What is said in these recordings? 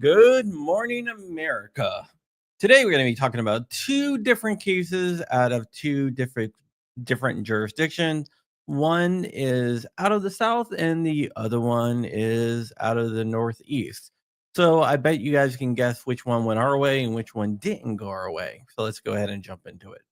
Good morning, America. Today we're going to be talking about two different cases out of two different jurisdictions. One is out of the South, and the other one is out of the Northeast. So I bet you guys can guess which one went our way and which one didn't go our way. So let's go ahead and jump into it.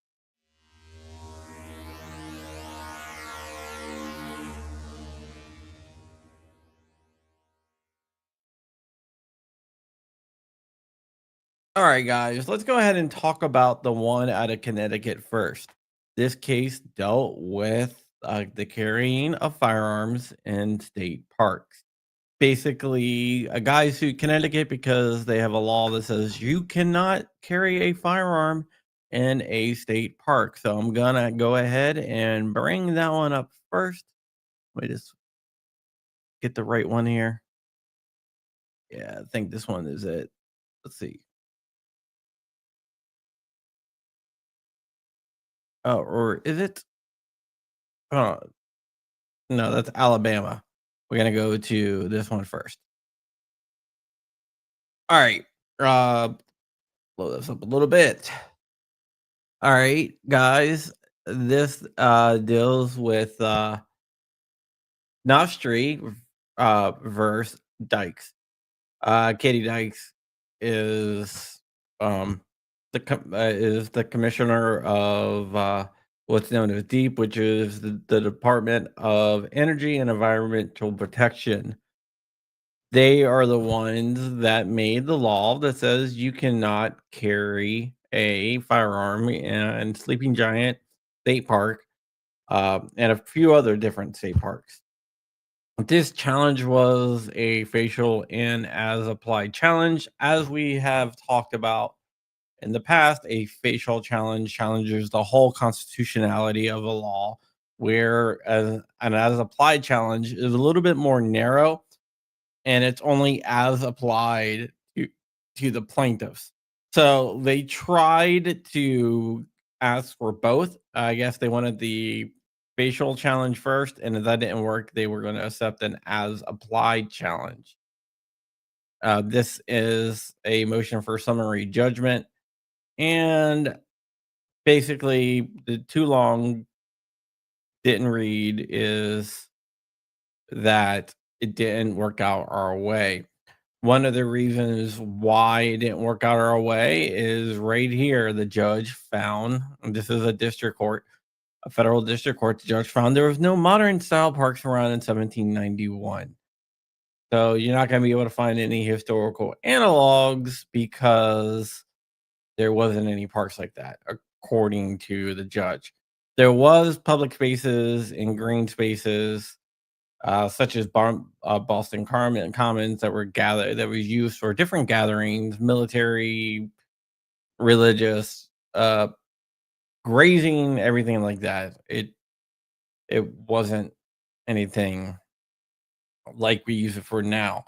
All right, guys, let's go ahead and talk about the one out of Connecticut first. This case dealt with the carrying of firearms in state parks. Basically, a guy sued Connecticut because they have a law that says you cannot carry a firearm in a state park. So I'm gonna go ahead and bring that one up first. Let me just get the right one here. Yeah, I think this one is it. Let's see. Oh, or is it? Oh, no, that's Alabama. We're gonna go to this one first. All right. Uh, blow this up a little bit. All right, guys. This deals with Nostri versus Dykes. Katie Dykes is is the commissioner of what's known as DEEP, which is the Department of Energy and Environmental Protection. They are the ones that made the law that says you cannot carry a firearm in Sleeping Giant State Park, and a few other different state parks. This challenge was a facial and as applied challenge. As we have talked about in the past, a facial challenge challenges the whole constitutionality of a law, where an as applied challenge is a little bit more narrow, and it's only as applied to the plaintiffs. So they tried to ask for both. I guess they wanted the facial challenge first, and if that didn't work, they were going to accept an as applied challenge. This is a motion for summary judgment, and basically, the too long didn't read is that it didn't work out our way. One of the reasons why it didn't work out our way is right here. The judge found, and this is a district court, a federal district court, the judge found there was no modern style parks around in 1791. So you're not going to be able to find any historical analogs because there wasn't any parks like that, according to the judge. There was public spaces and green spaces, such as Boston Commons that were gathered that was used for different gatherings, military, religious, grazing, everything like that. It wasn't anything like we use it for now.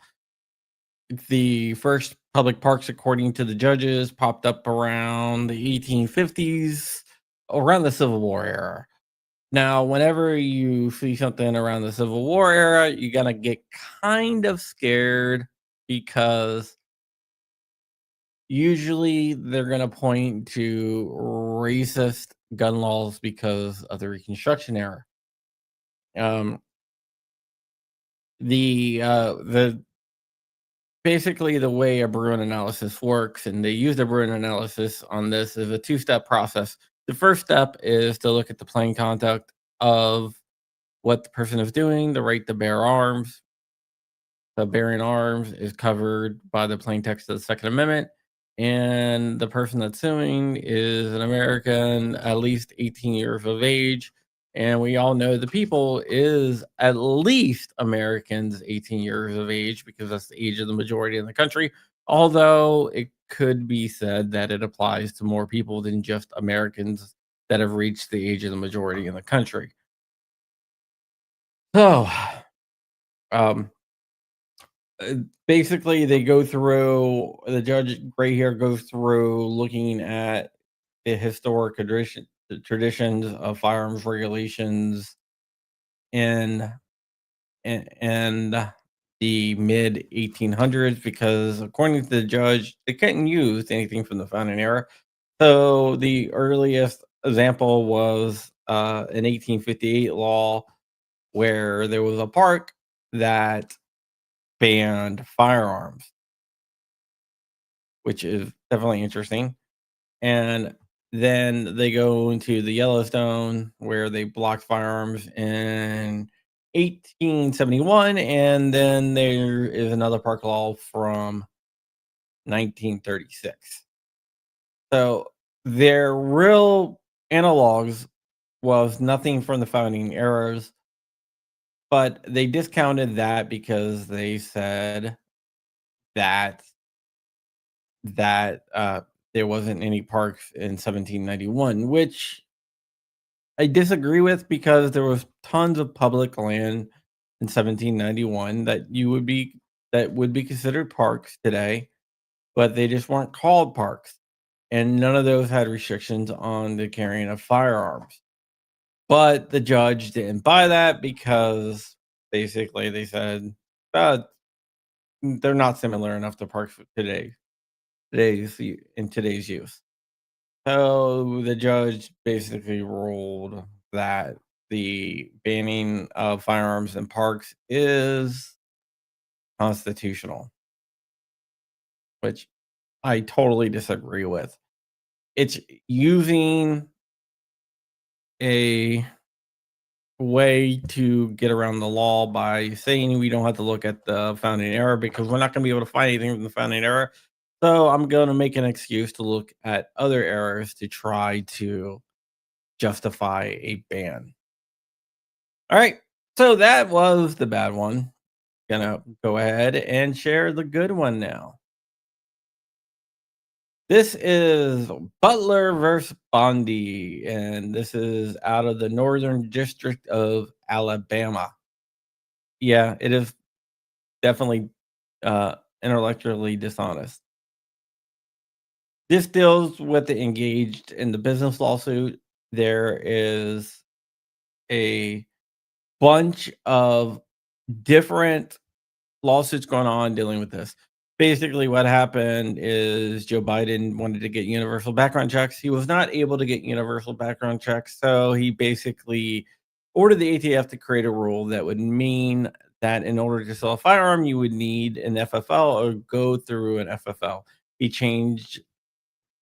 The first public parks, according to the judges, popped up around the 1850s, around the Civil War era. Now, whenever you see something around the Civil War era, you're gonna get kind of scared because usually they're gonna point to racist gun laws because of the Reconstruction era. Um, the basically the way a Bruin analysis works, and they use the Bruin analysis on this, is a two-step process. The first step is to look at the plain conduct of what the person is doing, the right to bear arms. The bearing arms is covered by the plain text of the Second Amendment, and the person that's suing is an American, at least 18 years of age. And we all know the people is at least Americans 18 years of age because that's the age of the majority in the country. Although it could be said that it applies to more people than just Americans that have reached the age of the majority in the country. So, um, uh, basically, they go through the judge right here goes through looking at the historic the traditions of firearms regulations in and the mid 1800s because, according to the judge, they couldn't use anything from the founding era. So the earliest example was an 1858 law where there was a park that banned firearms, which is definitely interesting. And then they go into the Yellowstone where they blocked firearms in 1871. And then there is another park law from 1936. So their real analogs was nothing from the founding eras, but they discounted that because they said that that there wasn't any parks in 1791, which I disagree with because there was tons of public land in 1791 that would be considered parks today, but they just weren't called parks. And none of those had restrictions on the carrying of firearms. But the judge didn't buy that because basically they said, uh, they're not similar enough to parks in today's use. So the judge basically ruled that the banning of firearms in parks is constitutional, which I totally disagree with. It's using a way to get around the law by saying we don't have to look at the founding era because we're not going to be able to find anything from the founding era. So I'm going to make an excuse to look at other eras to try to justify a ban. All right. So that was the bad one. Gonna go ahead and share the good one now. This is Butler versus Bondi, and this is out of the Northern District of Alabama. Yeah, it is definitely intellectually dishonest. This deals with the engaged in the business lawsuit. There is a bunch of different lawsuits going on dealing with this. Basically, what happened is Joe Biden wanted to get universal background checks. He was not able to get universal background checks, so he basically ordered the ATF to create a rule that would mean that in order to sell a firearm, you would need an FFL or go through an FFL. He changed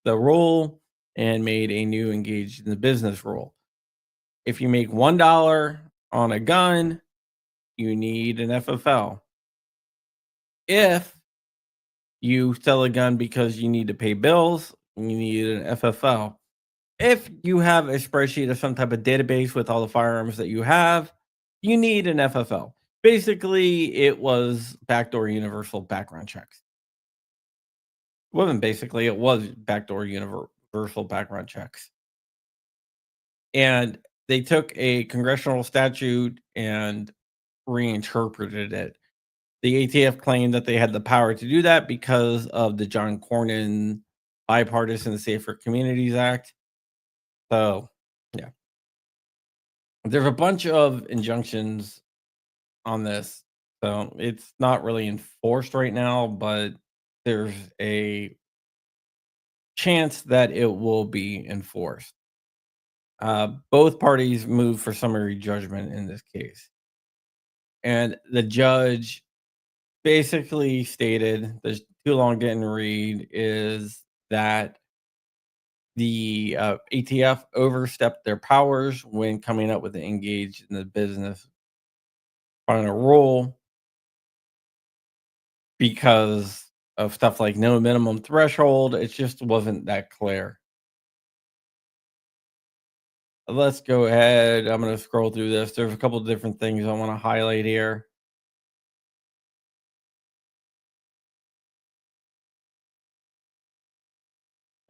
the rule and made a new engaged in the business rule. If you make $1 on a gun, you need an FFL. If you sell a gun because you need to pay bills, you need an FFL. If you have a spreadsheet or some type of database with all the firearms that you have, you need an FFL. Basically, it was backdoor universal background checks. It wasn't basically, it was backdoor universal background checks. And they took a congressional statute and reinterpreted it. The ATF claimed that they had the power to do that because of the John Cornyn Bipartisan Safer Communities Act. So, yeah. There's a bunch of injunctions on this. So, it's not really enforced right now, but there's a chance that it will be enforced. Both parties moved for summary judgment in this case. And the judge basically stated, there's too long didn't read, is that the ATF overstepped their powers when coming up with the engaged in the business final rule because of stuff like no minimum threshold. It just wasn't that clear. Let's go ahead. I'm going to scroll through this. There's a couple of different things I want to highlight here.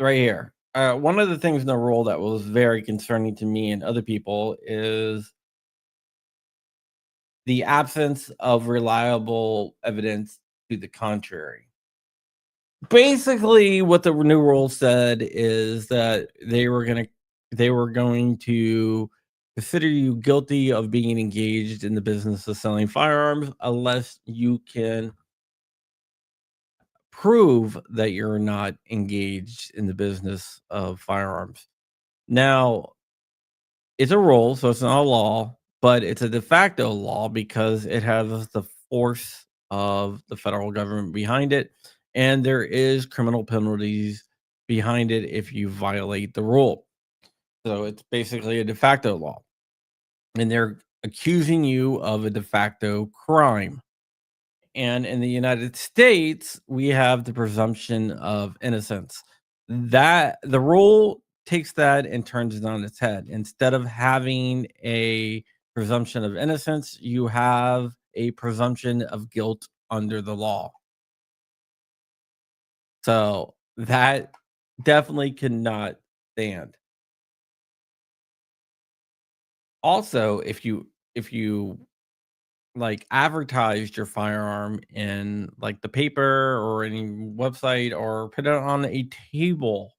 Right here. One of the things in the rule that was very concerning to me and other people is the absence of reliable evidence to the contrary. Basically, what the new rule said is that they were going to consider you guilty of being engaged in the business of selling firearms unless you can prove that you're not engaged in the business of firearms. Now, it's a rule, so it's not a law, but it's a de facto law because it has the force of the federal government behind it, and there is criminal penalties behind it if you violate the rule. So it's basically a de facto law, and they're accusing you of a de facto crime. And in the United States, we have the presumption of innocence. That the rule takes that and turns it on its head. Instead of having a presumption of innocence, you have a presumption of guilt under the law. So that definitely cannot stand. Also, if you like advertised your firearm in like the paper or any website or put it on a table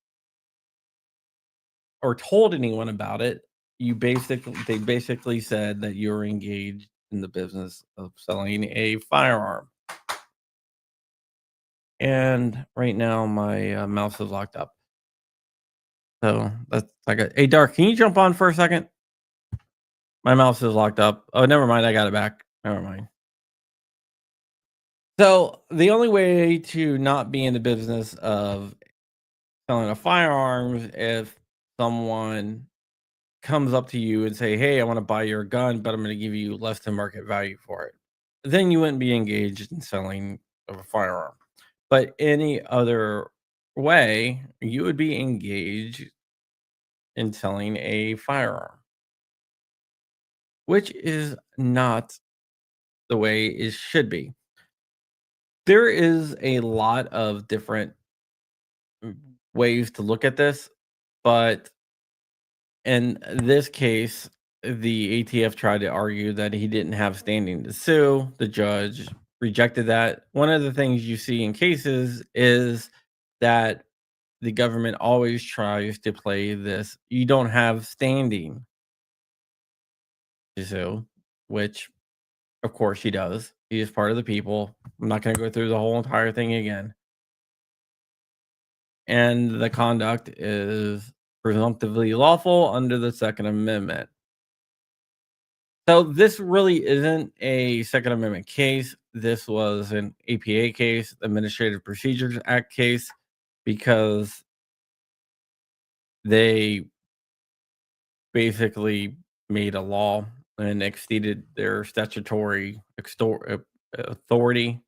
or told anyone about it, they basically said that you're engaged in the business of selling a firearm. And right now my mouse is locked up. So that's like hey Dark, can you jump on for a second? My mouse is locked up. Oh, never mind, I got it back. Never mind. So the only way to not be in the business of selling a firearms if someone comes up to you and say, "Hey, I want to buy your gun, but I'm going to give you less than market value for it." Then you wouldn't be engaged in selling of a firearm. But any other way, you would be engaged in selling a firearm, which is not the way it should be. There is a lot of different mm, ways to look at this, but in this case, the ATF tried to argue that he didn't have standing to sue. The judge rejected that. One of the things you see in cases is that the government always tries to play this you don't have standing to sue, which of course he does. He is part of the people. I'm not going to go through the whole entire thing again. And the conduct is presumptively lawful under the Second Amendment. So this really isn't a Second Amendment case. This was an APA case, Administrative Procedures Act case, because they basically made a law and exceeded their statutory authority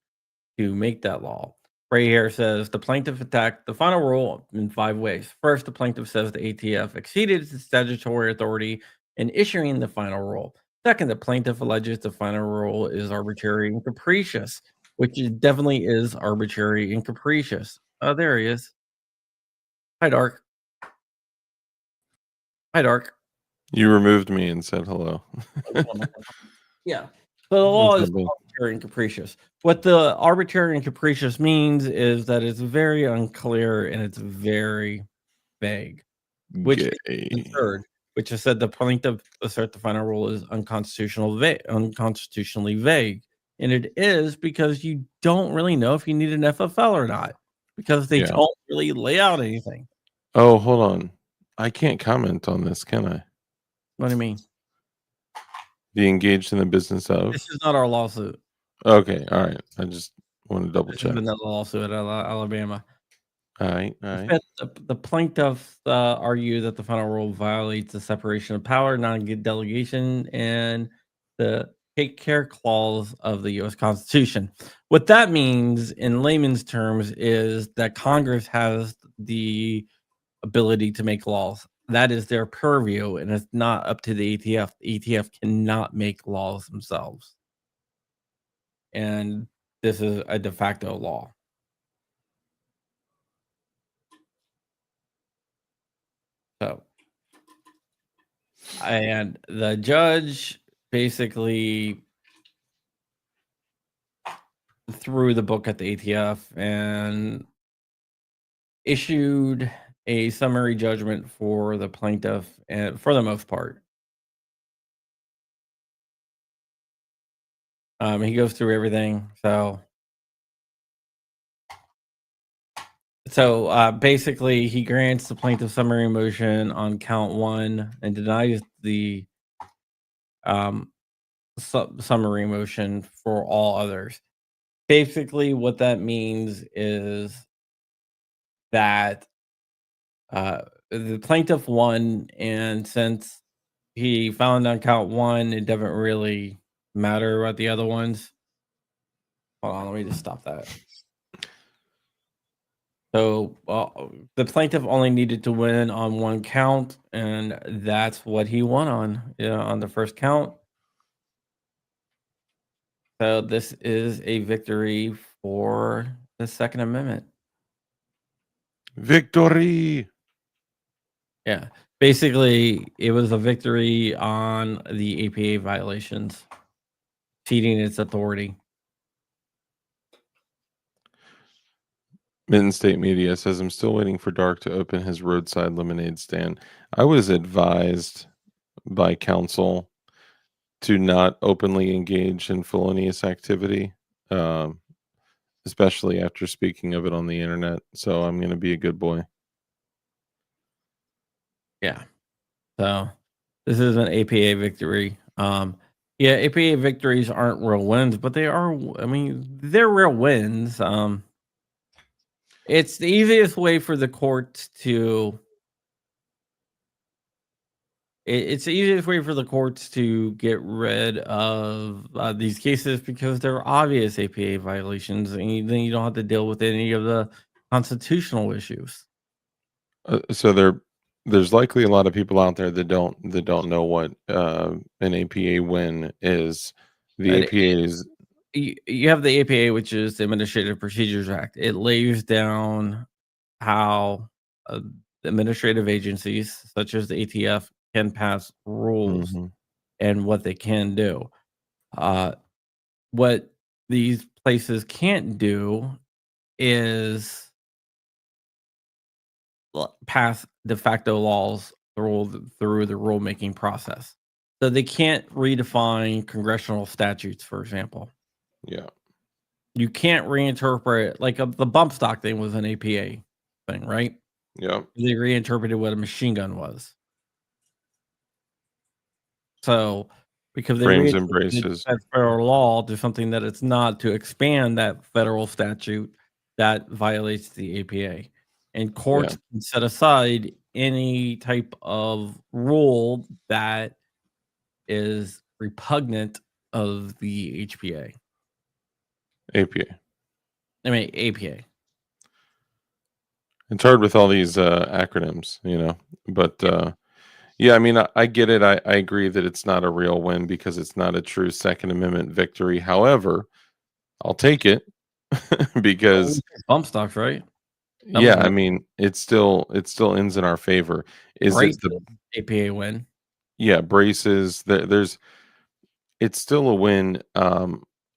to make that law. Right here says the plaintiff attacked the final rule in 5 ways. First, the plaintiff says the ATF exceeded its statutory authority in issuing the final rule. Second, the plaintiff alleges the final rule is arbitrary and capricious, which it definitely is arbitrary and capricious. Oh, there he is. Hi, Dark. Hi, Dark. You removed me and said hello. Yeah. So the law What's is up, bud? arbitrary and capricious. What the arbitrary and capricious means is that it's very unclear and it's very vague, which Gay. is absurd, which has said the plaintiff assert the final rule is unconstitutionally vague. And it is because you don't really know if you need an FFL or not, because they Yeah. don't really lay out anything. Oh, hold on. I can't comment on this, can I? What do you mean? Be engaged in the business of? This is not our lawsuit. Okay, all right. I just want to double This is check. another lawsuit at Alabama. All right, all right. Fifth, the plaintiffs argue that the final rule violates the separation of power, non-delegation, and the take care clause of the U.S. Constitution. What that means in layman's terms is that Congress has the ability to make laws. That is their purview, and it's not up to the ATF. The ATF cannot make laws themselves. And this is a de facto law. So, and the judge basically threw the book at the ATF and issued a summary judgment for the plaintiff, and for the most part. He goes through everything. So basically, he grants the plaintiff summary motion on count 1 and denies the summary motion for all others. Basically, what that means is that the plaintiff won, and since he found on count 1, it doesn't really matter about the other ones. Hold on, let me just stop that. So the plaintiff only needed to win on 1 count, and that's what he won on the first count. So this is a victory for the Second Amendment. Victory. Yeah. Basically, it was a victory on the APA violations, ceding its authority. Mitten State Media says, I'm still waiting for Dark to open his roadside lemonade stand. I was advised by counsel to not openly engage in felonious activity, especially after speaking of it on the internet. So I'm going to be a good boy. Yeah. So this is an APA victory. Yeah, APA victories aren't real wins, but they are. I mean, they're real wins. It's the easiest way for the courts to. It's the easiest way for the courts to get rid of these cases because they're obvious APA violations, and then you don't have to deal with any of the constitutional issues. So there's likely a lot of people out there that don't know what an APA win is. The And APA is you have the APA, which is the Administrative Procedures Act. It lays down how administrative agencies, such as the ATF, can pass rules Mhm. and what they can do. What these places can't do is pass de facto laws through the rulemaking process. So they can't redefine congressional statutes, for example. Yeah. You can't reinterpret like the bump stock thing was an APA thing, right? Yeah. They reinterpreted what a machine gun was. So because they Frames and reinterpreted braces. that federal law to something that it's not, to expand that federal statute that violates the APA. And Yeah. courts can set aside any type of rule that is repugnant of the HPA. APA. I mean APA. It's hard with all these acronyms, but yeah, I mean, I get it. I agree that it's not a real win because it's not a true Second Amendment victory. However, I'll take it because Bump stocks, right? That was yeah, I mean, it still ends in our favor. Is it braces, the APA win. yeah, braces, there's it's still a win,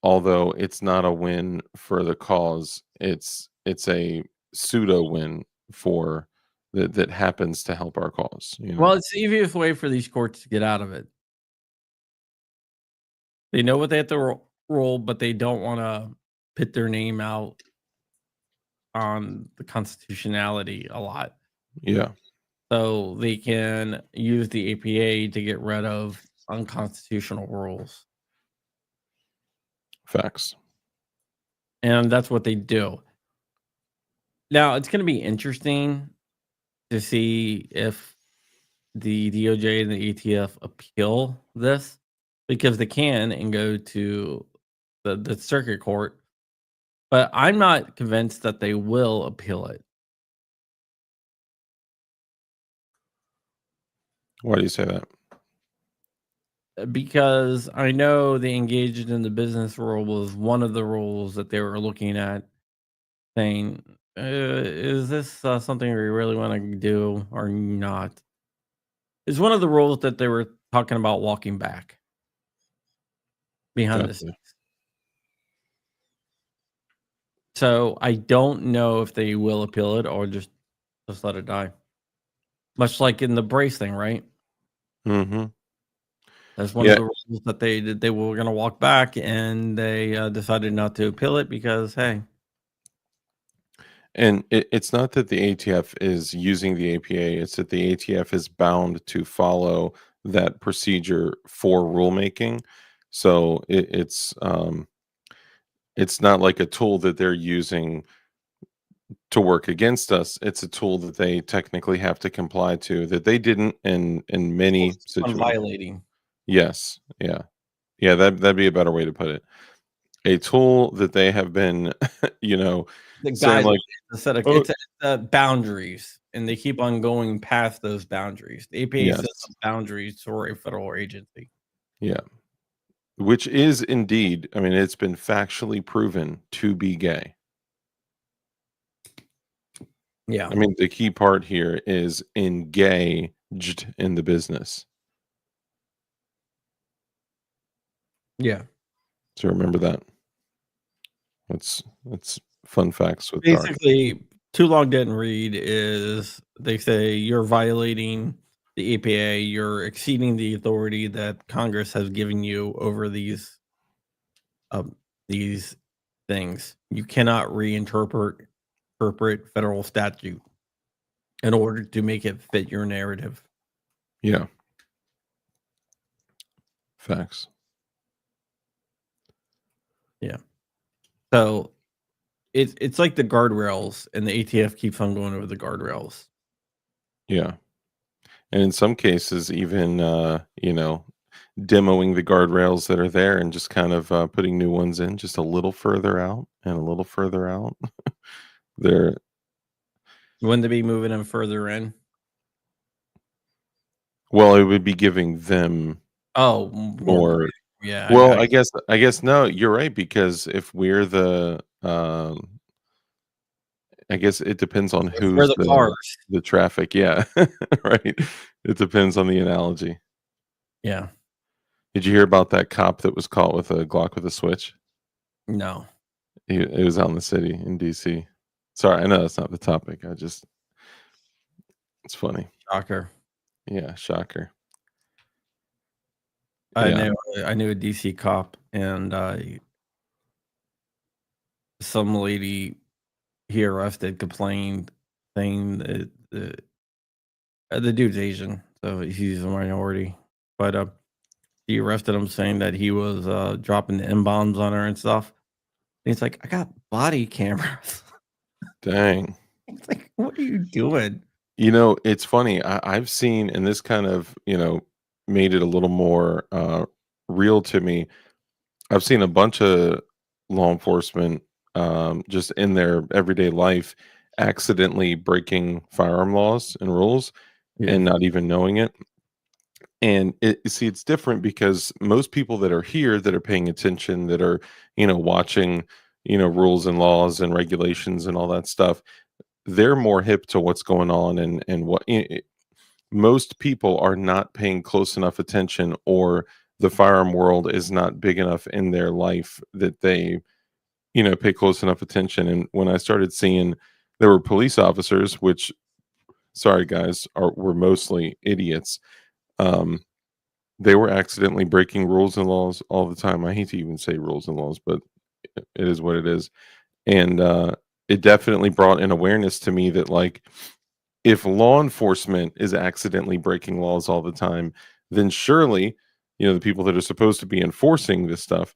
although it's not a win for the cause. It's a pseudo win for that happens to help our cause. Well, it's the easiest way for these courts to get out of it. They know what they have to roll, but they don't wanna put their name out on the constitutionality a lot. Yeah, So they can use the APA to get rid of unconstitutional rules. facts. And that's what they do. Now, it's gonna be interesting to see if the DOJ and the ATF appeal this, because they can and go to the circuit court, but I'm not convinced that they will appeal it. Why do you say that? Because I know they engaged in the business rule was one of the rules that they were looking at, saying, "Is this something we really want to do or not?" It's one of the rules that they were talking about walking back behind the Gotcha. scenes. So I don't know if they will appeal it or just let it die. Much like in the brace thing, right? Mhm. That's one of Yeah, the rules that they were gonna walk back, and they, decided not to appeal it because, hey. and it's not that the ATF is using the APA, it's that the ATF is bound to follow that procedure for rulemaking. So it's not like a tool that they're using to work against us. It's a tool that they technically have to comply to that they didn't in People many keep on situations. violating Yes. Yeah. Yeah, that'd be a better way to put it. A tool that they have been, you know, the saying guidelines, like, it's "Oh, boundaries, and they keep on going past those boundaries. The APA sets yes. up boundaries for a federal agency. Yeah." Which is indeed, I mean, it's been factually proven to be gay. Yeah, I mean, the key part here is engaged in the business. yeah. So remember that. That's fun facts with Dark. Basically, too long didn't read is they say you're violating the APA, you're exceeding the authority that Congress has given you over um, these things. You cannot interpret federal statute in order to make it fit your narrative. Yeah, facts. Yeah. So it's like the guardrails, and the ATF keeps on going over the guardrails. Yeah. And in some cases, even, demoing the guardrails that are there and just kind of, putting new ones in just a little further out and a little further out. They're Wouldn't they be moving them further in? well, it would be giving them Oh, more room. more. Yeah, Well, I guess no, you're right, because if we're I guess it depends on if we're who's the cars. the traffic, yeah, right. It depends on the analogy. Yeah. Did you hear about that cop that was caught with a Glock with a switch? No. It was out in the city in DC. Sorry, I know that's not the topic. It's funny. Shocker. Yeah, shocker. I Yeah, knew I knew a DC cop, and, some lady he arrested complained saying that the dude's Asian, so he's a minority, but, he arrested him saying that he was, dropping the M-bombs on her and stuff. And he's like, "I got body cameras." dang. It's like, "What are you doing?" It's funny. I've seen, and this kind of, made it a little more real to me. I've seen a bunch of law enforcement just in their everyday life accidentally breaking firearm laws and rules Yeah. and not even knowing it. And see, it's different because most people that are here that are paying attention, that are, watching, rules and laws and regulations and all that stuff, they're more hip to what's going on and what most people are not paying close enough attention, or the firearm world is not big enough in their life that they, pay close enough attention. And when I started seeing there were police officers, which, sorry guys, were mostly idiots. Um, they were accidentally breaking rules and laws all the time. I hate to even say rules and laws, but it is what it is. And it definitely brought an awareness to me that, like, if law enforcement is accidentally breaking laws all the time, then surely, the people that are supposed to be enforcing this stuff,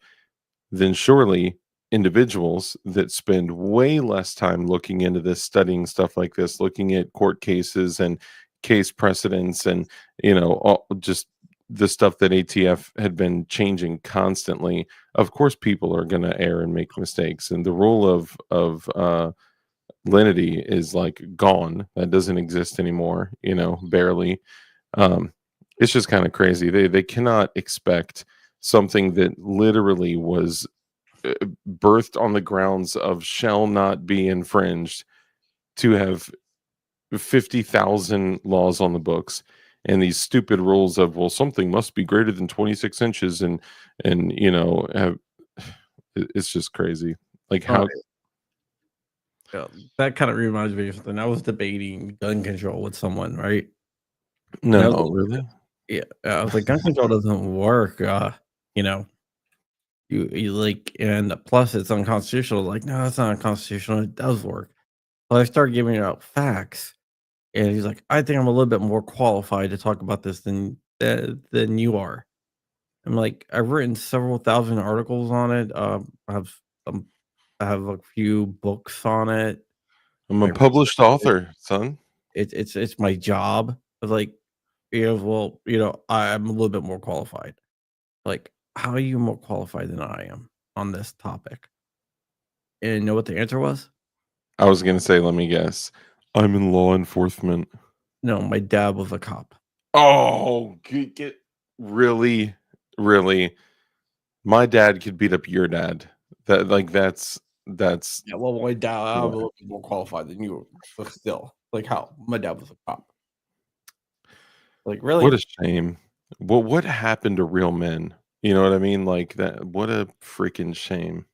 then surely individuals that spend way less time looking into this, studying stuff like this, looking at court cases and case precedents and, just the stuff that ATF had been changing constantly. Of course, people are going to err and make mistakes. And the rule of lenity is like gone. That doesn't exist anymore, barely. Um, it's just kind of crazy. They cannot expect something that literally was birthed on the grounds of shall not be infringed to have 50,000 laws on the books and these stupid rules of, well, something must be greater than 26 inches and it's just crazy. Like, Oh, how? yeah. That kinda reminds me of something. I was debating gun control with someone, right? And I was No, like, really? Yeah, I was like, gun control doesn't work. You know, you like, and plus it's unconstitutional. Like, no, that's not unconstitutional. It does work. Well, I started giving out facts, and he's like, I think I'm a little bit more qualified to talk about this than you are. I'm like, I've written several thousand articles on it. Um, I have a few books on it. I'm a I published researched it. author, son. It's my job. I was like, yeah, well, I'm a little bit more qualified. Like, how are you more qualified than I am on this topic? And you know what the answer was? I was gonna say, let me guess. I'm in law enforcement. No, my dad was a cop. Oh, get really, really. My dad could beat up your dad. That's Yeah, well, my dad, I'm a what little bit more qualified than you, but still, like, how? My dad was a cop. Like, what really? a shame. What happened to real men? You know what I mean? Like that. What a freaking shame.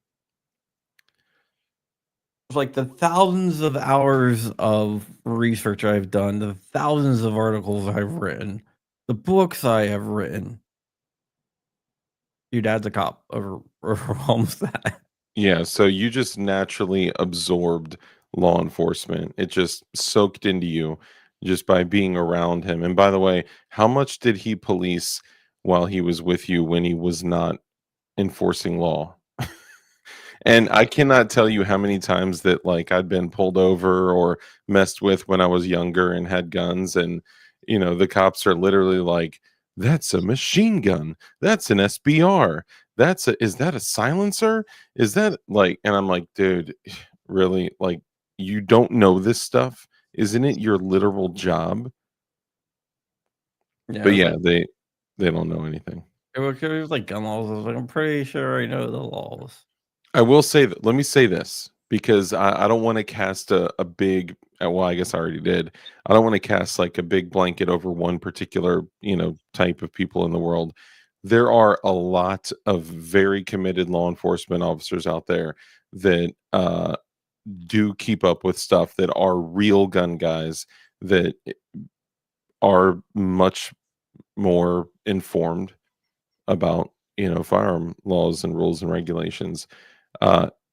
Like the thousands of hours of research I've done, the thousands of articles I've written, the books I have written. Your dad's a cop over almost that. Yeah, so you just naturally absorbed law enforcement. It just soaked into you just by being around him. And by the way, how much did he police while he was with you when he was not enforcing law? And I cannot tell you how many times that like I'd been pulled over or messed with when I was younger and had guns and the cops are literally like, "That's a machine gun. That's an SBR. Is that a silencer? Is that like," and I'm like, "Dude, really? Like you don't know this stuff? Isn't it your literal job?" Yeah, it But was yeah, like they don't know anything. it was like gun laws. I was like, I'm pretty sure I know the laws. I will say that let me say this because I don't want to cast a big well, I guess I already did. I don't want to cast like a big blanket over one particular, type of people in the world. There are a lot of very committed law enforcement officers out there that do keep up with stuff that are real gun guys that are much more informed about, firearm laws and rules and regulations.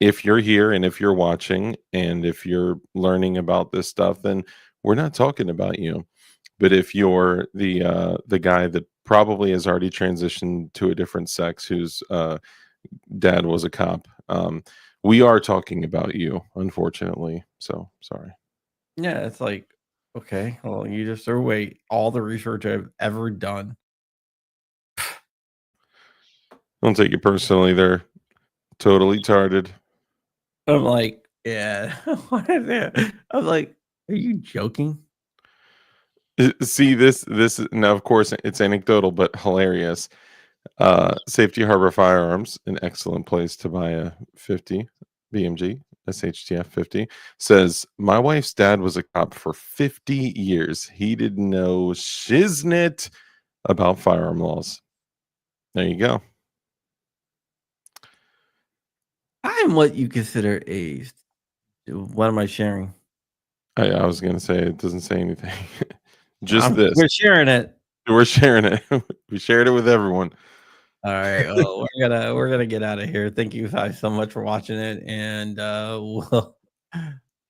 If you're here and if you're watching and if you're learning about this stuff, then we're not talking about you. But if you're the guy that probably has already transitioned to a different sex, whose dad was a cop, we are talking about you, unfortunately. So sorry. Yeah, it's like, okay, well, you just threw away all the research I've ever done. Don't take it personally. They're totally tarded. I'm like, yeah. What is it? I was like, are you joking? See this now, of course, it's anecdotal but hilarious. Safety Harbor Firearms, an excellent place to buy a 50 BMG SHTF 50, says my wife's dad was a cop for 50 years. He didn't know shiznit about firearm laws. There you go. I'm what you consider a what am I sharing? I was gonna say it doesn't say anything. Just this. We're sharing it. We're sharing it. We shared it with everyone. All right. Well, we're gonna get out of here. Thank you guys so much for watching it, and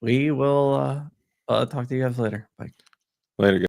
we will talk to you guys later. Bye. Later, guys.